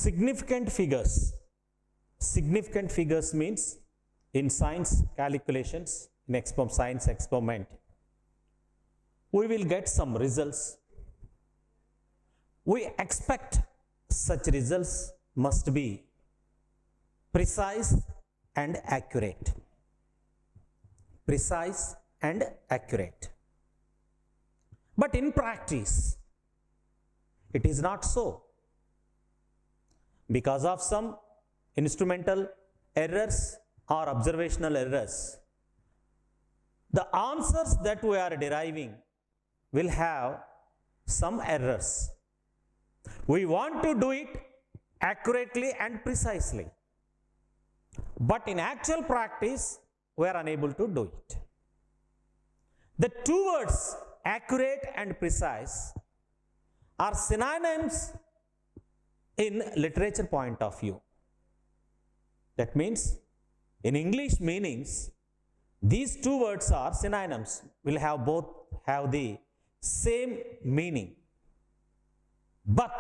significant figures. Significant figures means in science calculations, in science experiment, we will get some results. We expect such results must be precise and accurate. Precise and accurate. But in practice, it is not so. Because of some instrumental errors or observational errors, the answers that we are deriving will have some errors. We want to do it accurately and precisely, but in actual practice, we are unable to do it. The two words accurate and precise are synonyms in literature point of view. That means in English meanings, these two words are synonyms, will have both have the same meaning. But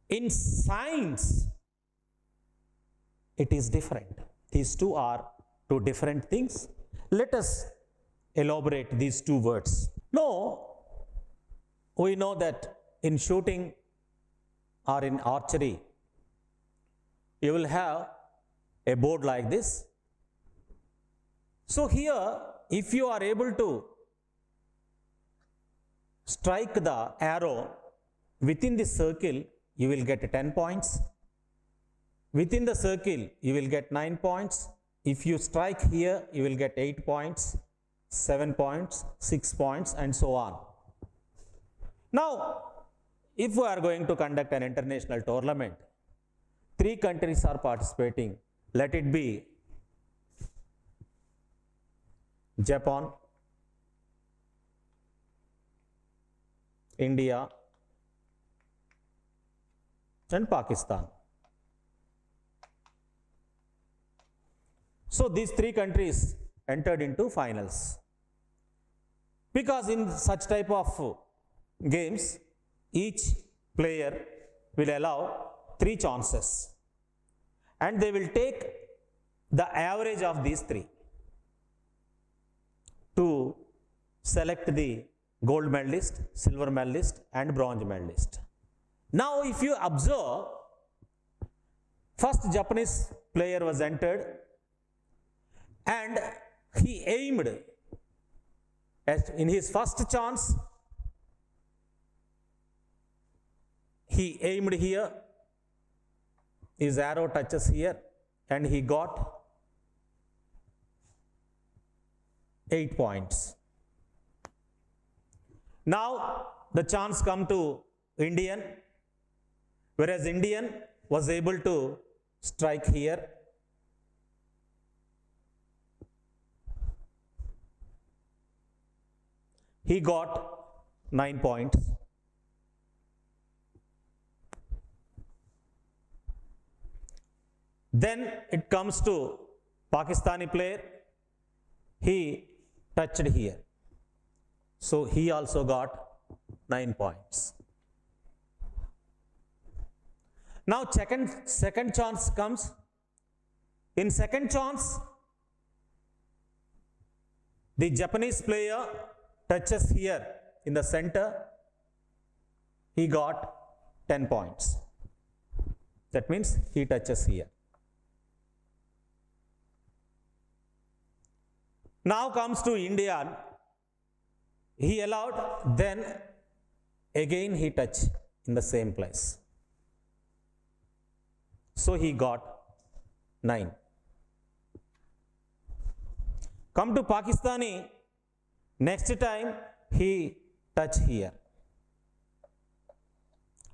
in science, it is different. These two are two different things. Let us elaborate these two words. No, we know that in shooting or in archery, you will have a board like this. So here, if you are able to strike the arrow within the circle, you will get 10 points. Within the circle, you will get 9 points. If you strike here, you will get 8 points, 7 points, 6 points, and so on. Now, if we are going to conduct an international tournament, 3 countries are participating. Let it be Japan, India, and Pakistan. So these 3 countries entered into finals. Because in such type of games, each player will allow 3 chances, and they will take the average of these 3 to select the gold medalist, silver medalist, and bronze medalist. Now, if you observe, first Japanese player was entered, and he aimed in his first chance. He aimed here, his arrow touches here, and he got 8 points. Now the chance come to Indian, whereas Indian was able to strike here. He got 9 points. Then it comes to Pakistani player. He touched here. So he also got 9 points. Now second chance comes. In second chance, the Japanese player touches here in the center. He got 10 points. That means he touches here. Now comes to Indian. He allowed, then again he touched in the same place. So he got 9. Come to Pakistani, next time he touched here.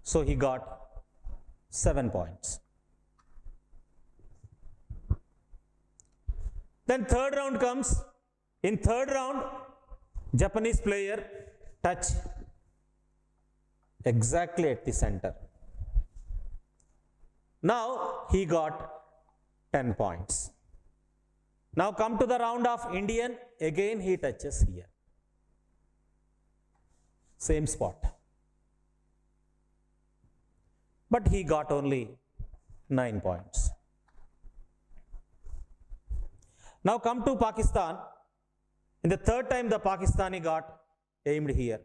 So he got 7 points. Then third round comes. In third round, Japanese player touched exactly at the center. Now he got 10 points. Now come to the round of Indian, again he touches here. Same spot. but he got only 9 points. Now come to Pakistan. In the third time the Pakistani got aimed here.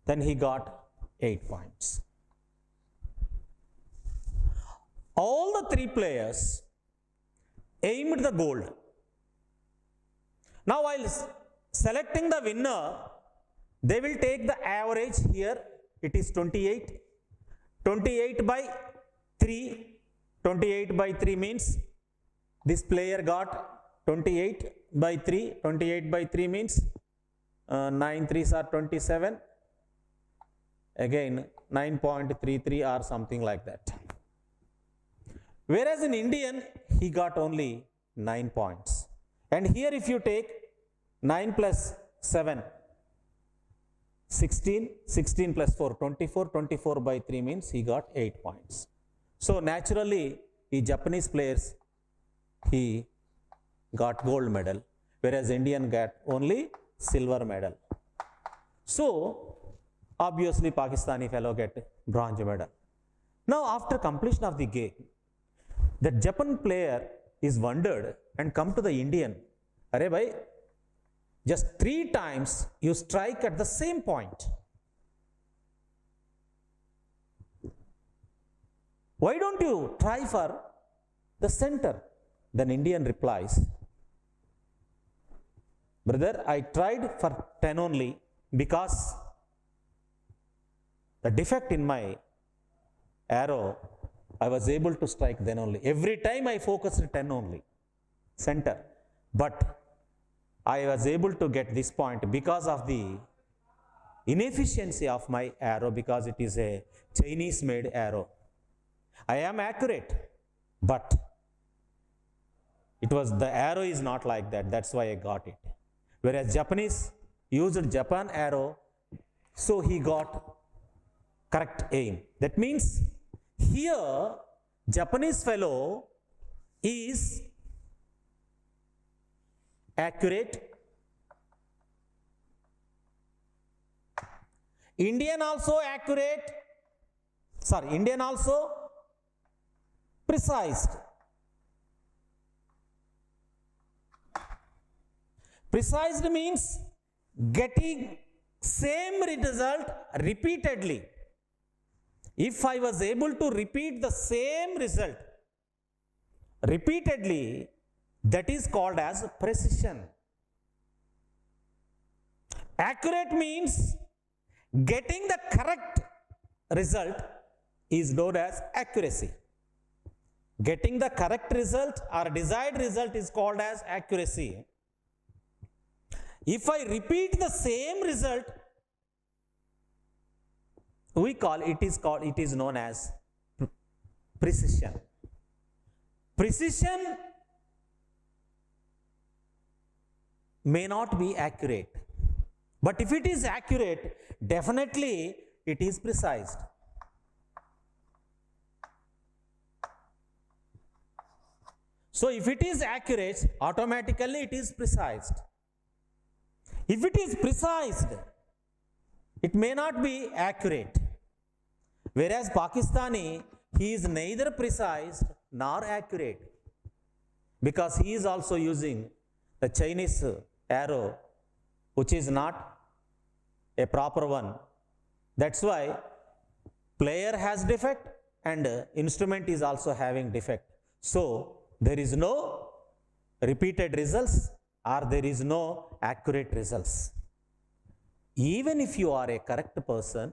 Then he got 8 points. All the 3 players aimed the gold. Now while selecting the winner, they will take the average here. It is 28. 28 by 3. 28 by 3 means this player got 28 by 3. 28 by 3 means 9 3s are 27. Again 9.33 or something like that. Whereas in Indian, he got only 9 points. And here if you take 9 plus 7, 16, 16 plus 4, 24, 24 by 3 means he got 8 points. So naturally, the Japanese players, he got gold medal, whereas Indian got only silver medal. So obviously Pakistani fellow get bronze medal. Now after completion of the game, the Japan player is wondered and come to the Indian. Arey bhai, just 3 times you strike at the same point. Why don't you try for the center? Then Indian replies, brother, I tried for 10 only because the defect in my arrow, I was able to strike then only. Every time I focused 10 only, center. But I was able to get this point because of the inefficiency of my arrow, because it is a Chinese made arrow. I am accurate, but the arrow is not like that. That's why I got it. Whereas Japanese used Japan arrow, so he got correct aim. That means here Japanese fellow is accurate. Indian also accurate. Indian also precise. Precise means getting same result repeatedly. If I was able to repeat the same result repeatedly, that is called as precision. Accurate means getting the correct result is known as accuracy. Getting the correct result or desired result is called as accuracy. If I repeat the same result, it is known as precision. Precision may not be accurate, but if it is accurate, definitely it is precise. So if it is accurate, automatically it is precise. If it is precise, it may not be accurate. Whereas Pakistani, he is neither precise nor accurate, because he is also using the Chinese arrow, which is not a proper one. That's why player has defect and instrument is also having defect. So there is no repeated results or there is no accurate results. Even if you are a correct person,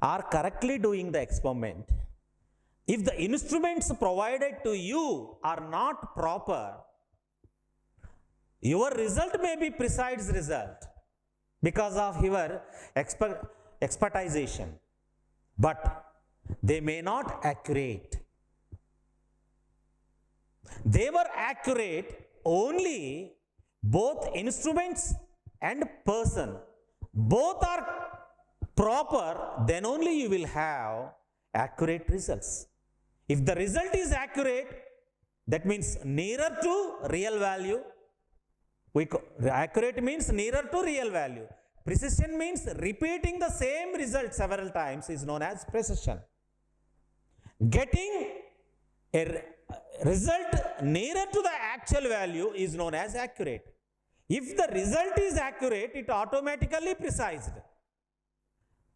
are correctly doing the experiment, if the instruments provided to you are not proper, your result may be precise result because of your expertization, but they may not accurate. They were accurate only both instruments and person. Both are proper, then only you will have accurate results. If the result is accurate, that means nearer to real value. Accurate means nearer to real value. Precision means repeating the same result several times is known as precision. Getting a result nearer to the actual value is known as accurate. If the result is accurate, it automatically precised.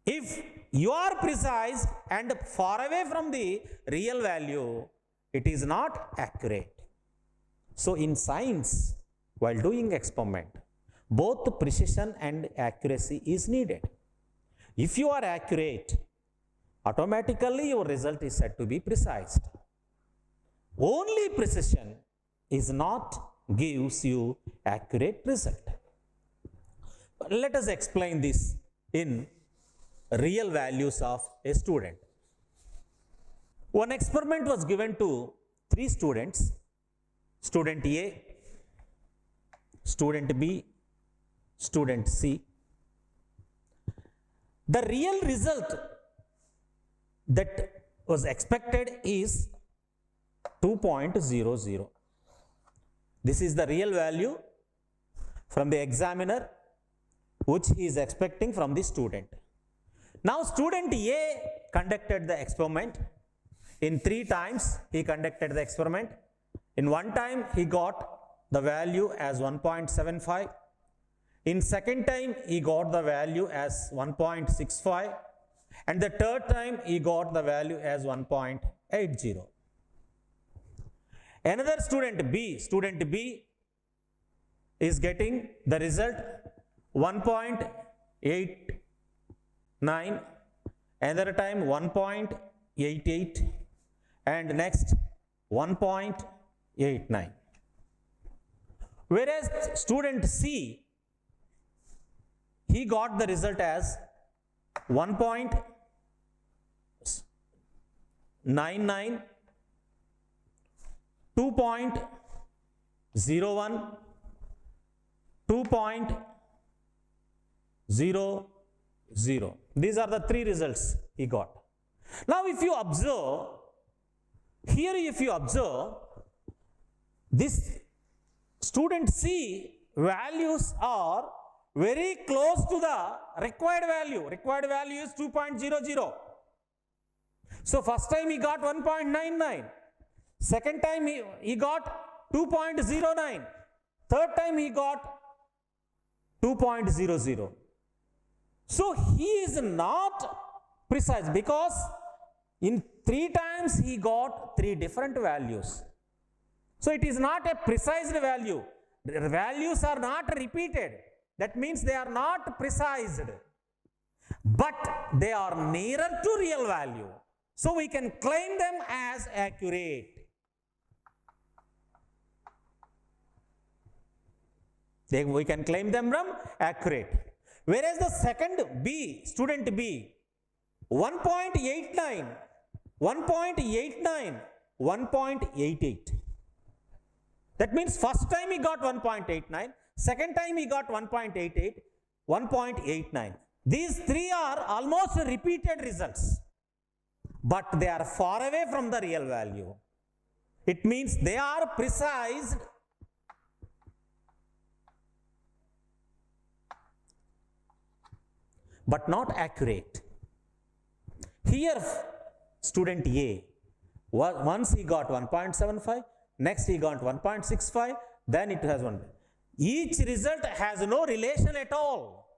If you are precise and far away from the real value, it is not accurate. So in science, while doing experiment, both precision and accuracy is needed. If you are accurate, automatically your result is said to be precise. Only precision is not gives you accurate result. Let us explain this in real values of a student. One experiment was given to 3 students, student A, student B, student C. The real result that was expected is 2.00. This is the real value from the examiner which he is expecting from the student. Now student A conducted the experiment. In 3 times he conducted the experiment. In 1 time he got the value as 1.75. In second time he got the value as 1.65. And the third time he got the value as 1.80. Another student B is getting the result 1.89, another time 1.88, and next 1.89. Whereas student C, he got the result as 1.99, 2.01, 2.00. These are the 3 results he got. Now if you observe, this student C values are very close to the required value. Required value is 2.00. So first time he got 1.99. Second time he got 2.09. Third time he got 2.00. So he is not precise because in 3 times he got 3 different values. So it is not a precise value. The values are not repeated. That means they are not precised, but they are nearer to real value. So we can claim them as accurate. We can claim them from accurate. Whereas the second B, student B, 1.89, 1.89, 1.88. That means first time he got 1.89, second time he got 1.88, 1.89. These 3 are almost repeated results, but they are far away from the real value. It means they are precise, but not accurate. Here student A, once he got 1.75, next he got 1.65, then it has 1. Each result has no relation at all,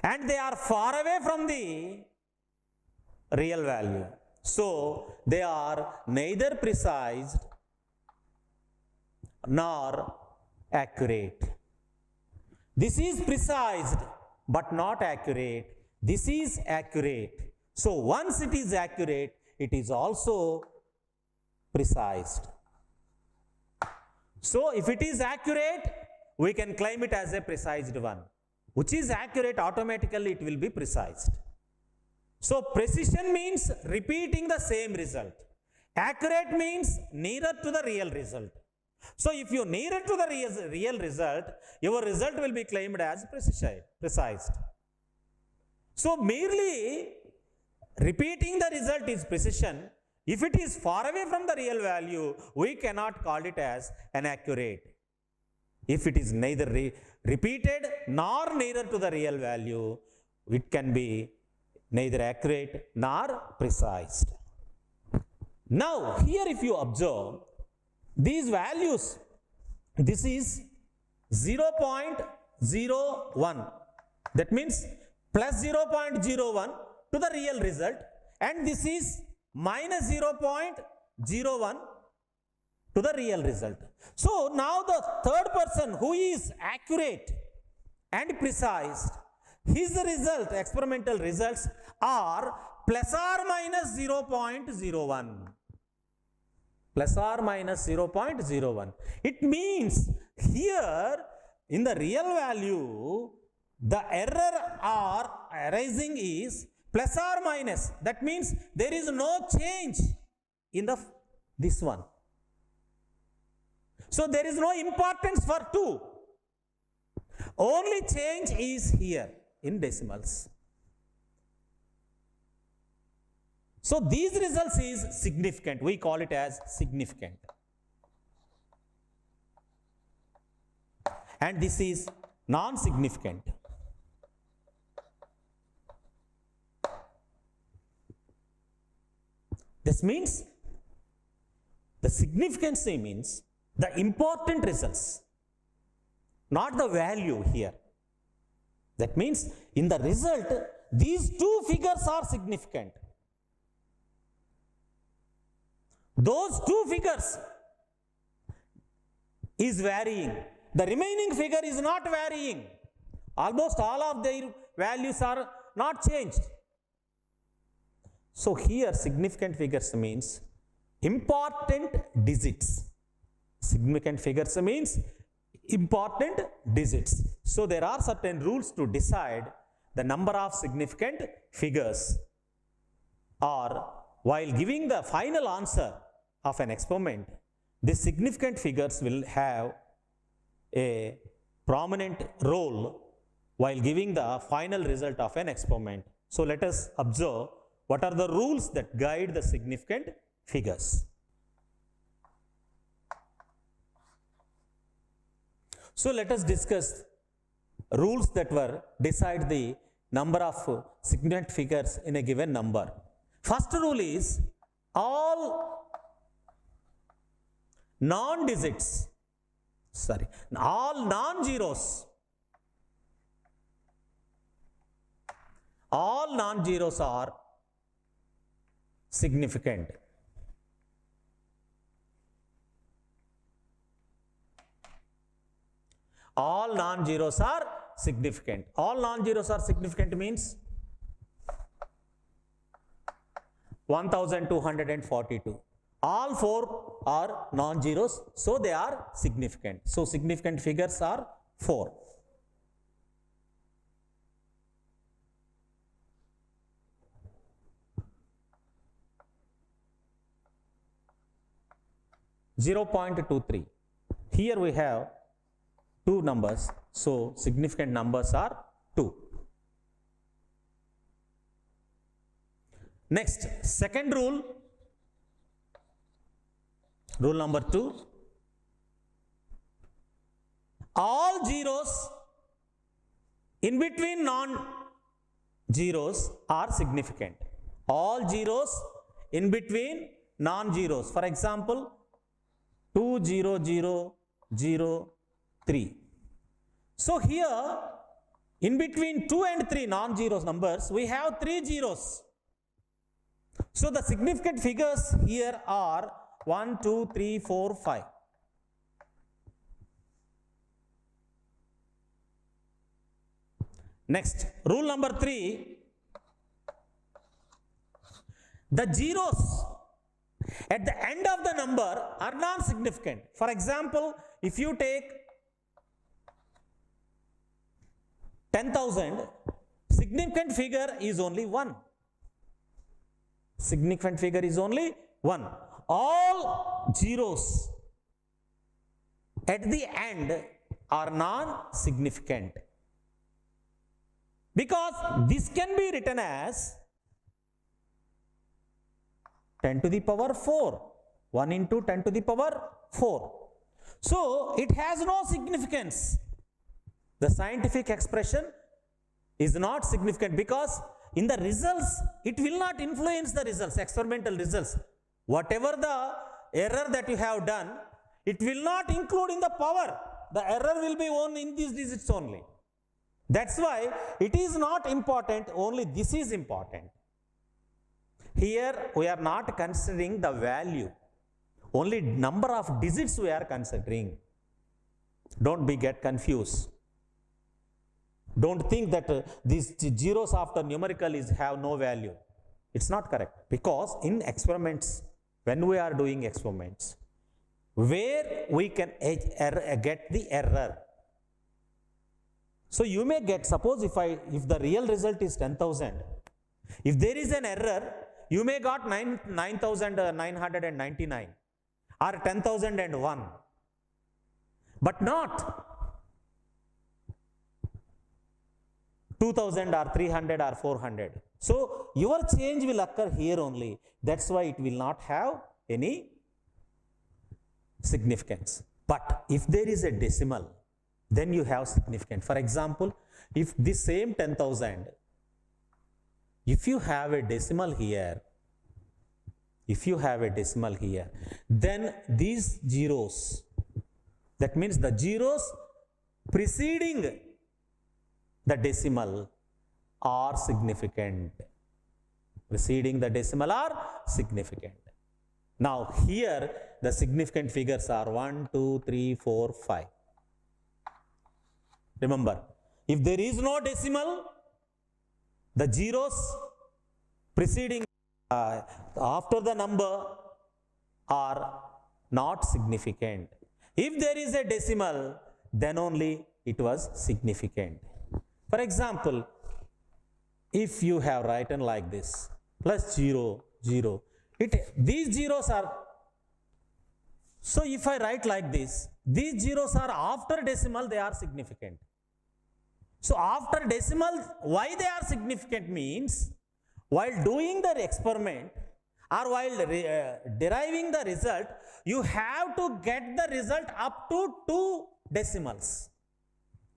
and they are far away from the real value. So they are neither precise nor accurate. This is precise but not accurate. This is accurate. So once it is accurate, it is also precise. So if it is accurate, we can claim it as a precise one. Which is accurate, automatically it will be precise. So precision means repeating the same result. Accurate means nearer to the real result. So if you nearer to the real result, your result will be claimed as precise. So merely repeating the result is precision. If it is far away from the real value, we cannot call it as an accurate. If it is neither repeated nor nearer to the real value, it can be neither accurate nor precise. Now, here if you observe these values, this is 0.01. That means plus 0.01 to the real result, and this is minus 0.01 to the real result. So now the third person who is accurate and precise, his result, experimental results are plus or minus 0.01. Plus or minus 0.01. It means here in the real value, the error arising is plus or minus. That means there is no change in this one. So there is no importance for 2. Only change is here in decimals. So these results is significant. We call it as significant. And this is non-significant. This means the significance means the important results, not the value here. That means in the result, these 2 figures are significant. Those 2 figures is varying. The remaining figure is not varying. Almost all of their values are not changed. So here significant figures means important digits. Significant figures means important digits. So there are certain rules to decide the number of significant figures, or while giving the final answer of an experiment, the significant figures will have a prominent role while giving the final result of an experiment. So let us observe what are the rules that guide the significant figures. So let us discuss rules that were decide the number of significant figures in a given number. First rule is all non-zeros are significant. All non-zeros are significant. All non-zeros are significant means 1242. All 4 are non-zeros, so they are significant. So significant figures are 4. .23. Here we have 2 numbers, so significant numbers are 2. Next, second rule, rule number 2. All zeros in between non-zeros are significant. All zeros in between non-zeros. For example, 20003. So here in between 2 and 3 non-zeros numbers, we have 3 zeros. So the significant figures here are 1, 2, 3, 4, 5. Next, rule number 3. The zeros at the end of the number are non-significant. For example, if you take 10,000, significant figure is only 1. Significant figure is only 1. All zeros at the end are non-significant, because this can be written as 10 to the power 4. 1 into 10 to the power 4. So it has no significance. The scientific expression is not significant because in the results, it will not influence the results, experimental results. Whatever the error that you have done, it will not include in the power. The error will be only in these digits only. That's why it is not important, only this is important. Here we are not considering the value, only number of digits we are considering. Don't get confused. Don't think that these zeros after numerical have no value. It's not correct, because in experiments, when we are doing experiments, where we can get the error. So you may get, suppose if the real result is 10,000, if there is an error, you may got 9,999 or 10,001, but not 2,000 or 300 or 400. So your change will occur here only. That's why it will not have any significance. But if there is a decimal, then you have significance. For example, if this same 10,000, if you have a decimal here, then these zeros, that means the zeros preceding the decimal are significant. Preceding the decimal are significant. Now here the significant figures are 1, 2, 3, 4, 5. Remember, if there is no decimal, the zeros preceding after the number are not significant. If there is a decimal, then only it was significant. For example, if you have written like this, plus 0, 0, these zeros are, so if I write like this, these zeros are after decimal, they are significant. So after decimal, why they are significant means, while doing the experiment or while deriving the result, you have to get the result up to 2 decimals.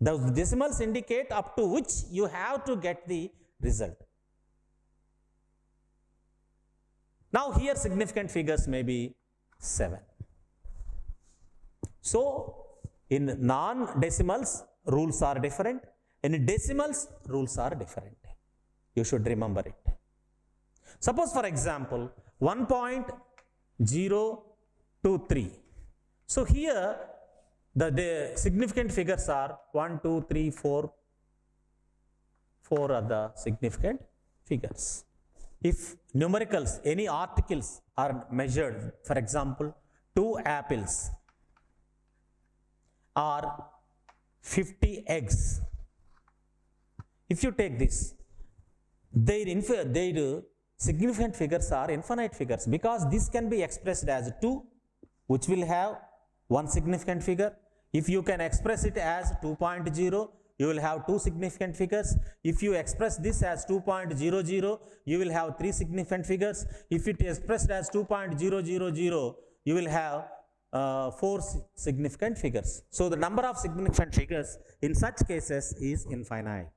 Those decimals indicate up to which you have to get the result. Now here significant figures may be 7. So in non-decimals, rules are different. In decimals, rules are different. You should remember it. Suppose for example, 1.023. So here the significant figures are 1, 2, 3, 4. 4 are the significant figures. If numericals, any articles are measured, for example, 2 apples or 50 eggs. If you take this, their significant figures are infinite figures, because this can be expressed as 2, which will have one significant figure. If you can express it as 2.0, you will have 2 significant figures. If you express this as 2.00, you will have 3 significant figures. If it is expressed as 2.000, you will have 4 significant figures. So the number of significant figures in such cases is infinite.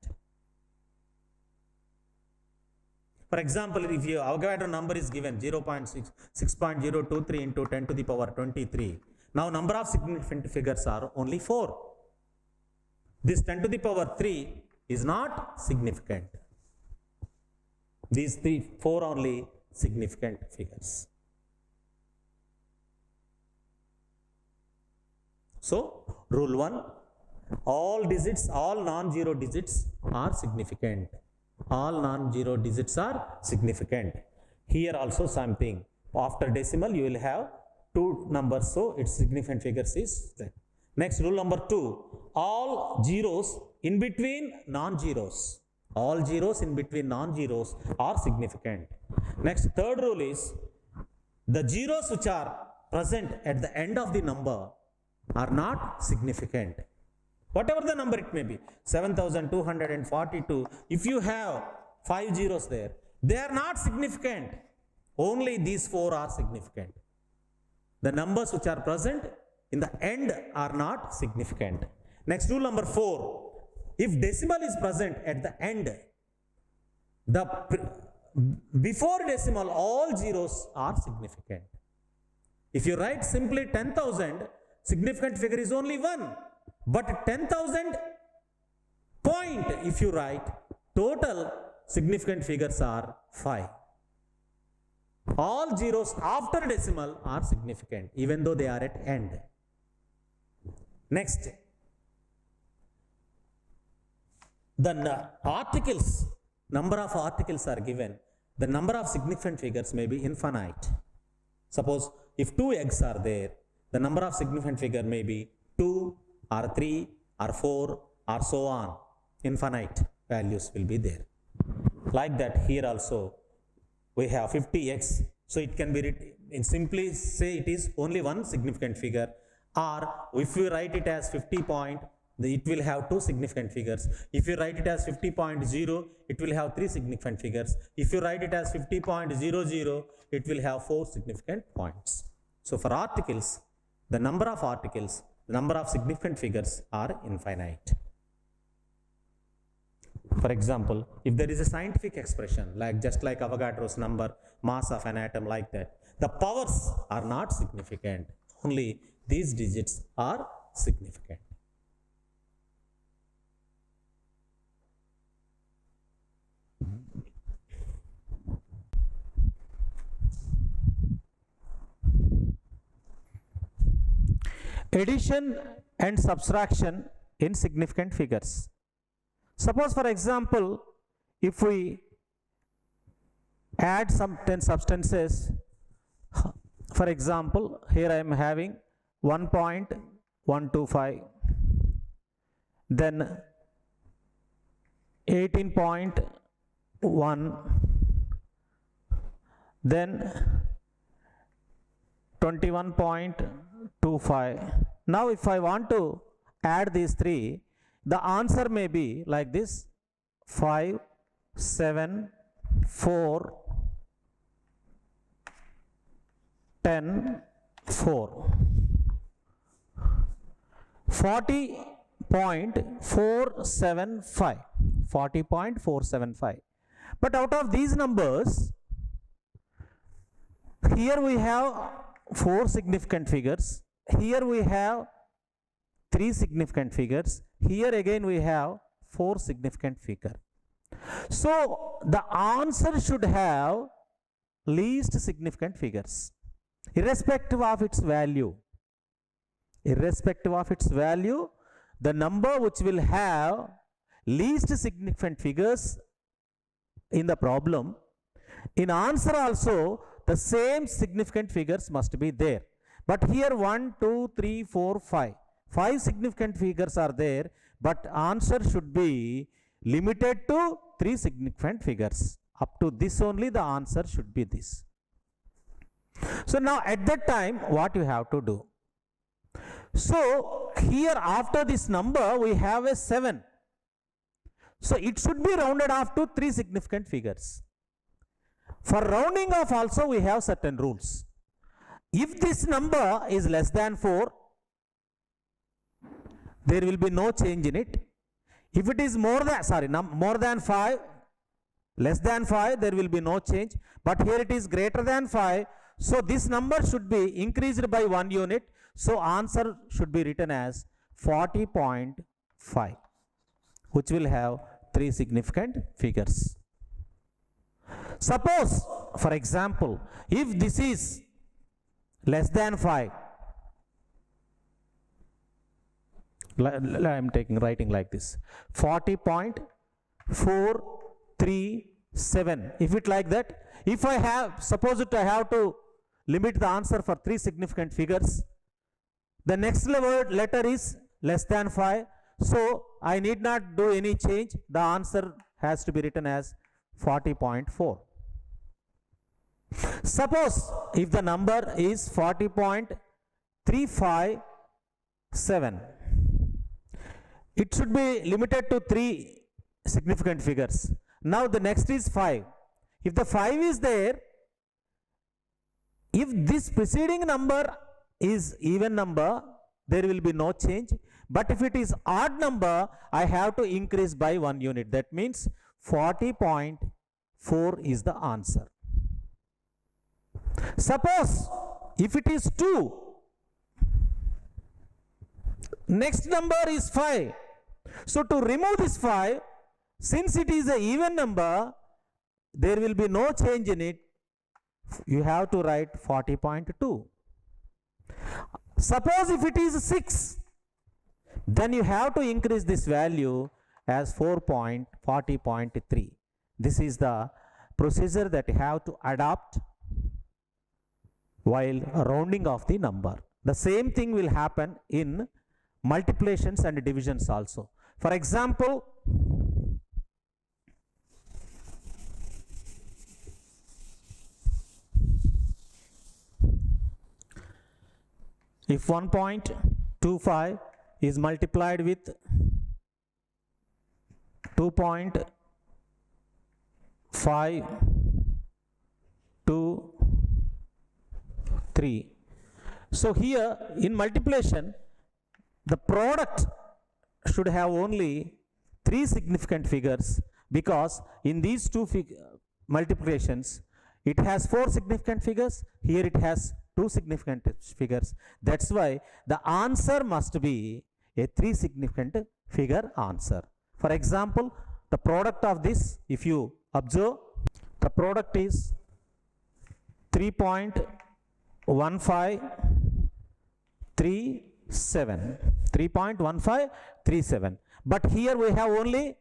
For example, if your Avogadro number is given 6.023 into 10 to the power 23. Now number of significant figures are only 4. This 10 to the power 3 is not significant. These 4 only significant figures. So rule 1, all digits, all non-zero digits are significant. All non-zero digits are significant. Here also something. After decimal you will have 2 numbers, so its significant figures is there. Next, rule number 2, all zeros in between non-zeros. All zeros in between non-zeros are significant. Next, third rule is, the zeros which are present at the end of the number are not significant. Whatever the number it may be, 7,242, if you have 5 zeros there, they are not significant. Only these 4 are significant. The numbers which are present in the end are not significant. Next, rule number 4. If decimal is present at the end, before decimal all zeros are significant. If you write simply 10,000, significant figure is only 1. But 10,000 point, if you write, total significant figures are 5. All zeros after decimal are significant, even though they are at end. Next, the articles, number of articles are given. The number of significant figures may be infinite. Suppose if 2 eggs are there, the number of significant figure may be 2 or 3 or 4 or so on. Infinite values will be there. Like that, here also we have 50x. So it can be written, simply say it is only one significant figure, or if we write it as 50 point, it will have 2 significant figures. If you write it as 50.0, it will have 3 significant figures. If you write it as 50.00, it will have 4 significant points. So for articles, the number of articles, the number of significant figures are infinite. For example, if there is a scientific expression, like just like Avogadro's number, mass of an atom, like that, the powers are not significant. Only these digits are significant. Addition and subtraction in significant figures. Suppose, for example, if we add some 10 substances, for example, here I am having 1.125, then 18.1, then 21.25. Now if I want to add these 3, the answer may be like this: 5, 7, 4, 10, 4. 40.475. 40.475. But out of these numbers, here we have 4 significant figures. Here we have 3 significant figures. Here again we have 4 significant figure. So the answer should have least significant figures, irrespective of its value. Irrespective of its value, the number which will have least significant figures in the problem, in answer also the same significant figures must be there. But here 1, 2, 3, 4, 5. 5 significant figures are there, but answer should be limited to 3 significant figures. Up to this only the answer should be this. So now at that time, what you have to do? So here after this number we have a 7. So it should be rounded off to 3 significant figures. For rounding off also we have certain rules. If this number is less than 4, there will be no change in it. If it is more than 5, less than 5, there will be no change. But here it is greater than 5. So this number should be increased by 1 unit. So answer should be written as 40.5, which will have 3 significant figures. Suppose, for example, if this is less than 5, I am writing like this: 40.437. If it like that, if I have, suppose it I have to limit the answer for 3 significant figures, the next letter is less than 5, so I need not do any change. The answer has to be written as 40.4. Suppose if the number is 40.357, it should be limited to 3 significant figures. Now the next is 5. If the 5 is there, if this preceding number is even number, there will be no change. But if it is odd number, I have to increase by 1 unit. That means 40.4 is the answer. Suppose if it is 2, next number is 5. So to remove this 5, since it is an even number, there will be no change in it. You have to write 40.2. Suppose if it is 6, then you have to increase this value as 40.3. This is the procedure that you have to adopt while rounding off the number. The same thing will happen in multiplications and divisions also. For example, if 1.25 is multiplied with 2.523, so here in multiplication, the product should have only 3 significant figures, because in these two multiplications, it has 4 significant figures, here it has 2 significant figures. That's why the answer must be a 3 significant figure answer. For example, the product of this, if you observe, the product is 3.1537. But here we have only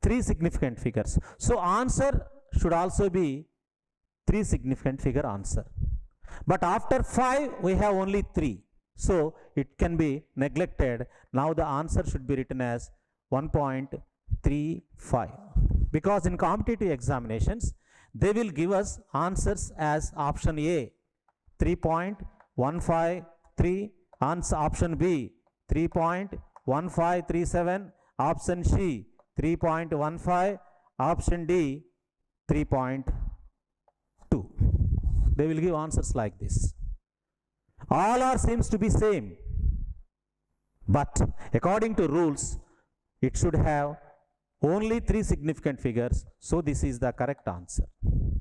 3 significant figures. So answer should also be 3 significant figure answer. But after 5, we have only 3. So it can be neglected. Now the answer should be written as 1.35. Because in competitive examinations, they will give us answers as option A, 3.153, option B, 3.1537, option C, 3.15, option D, 3.2. They will give answers like this. All are seems to be same, but according to rules, it should have only 3 significant figures. So this is the correct answer.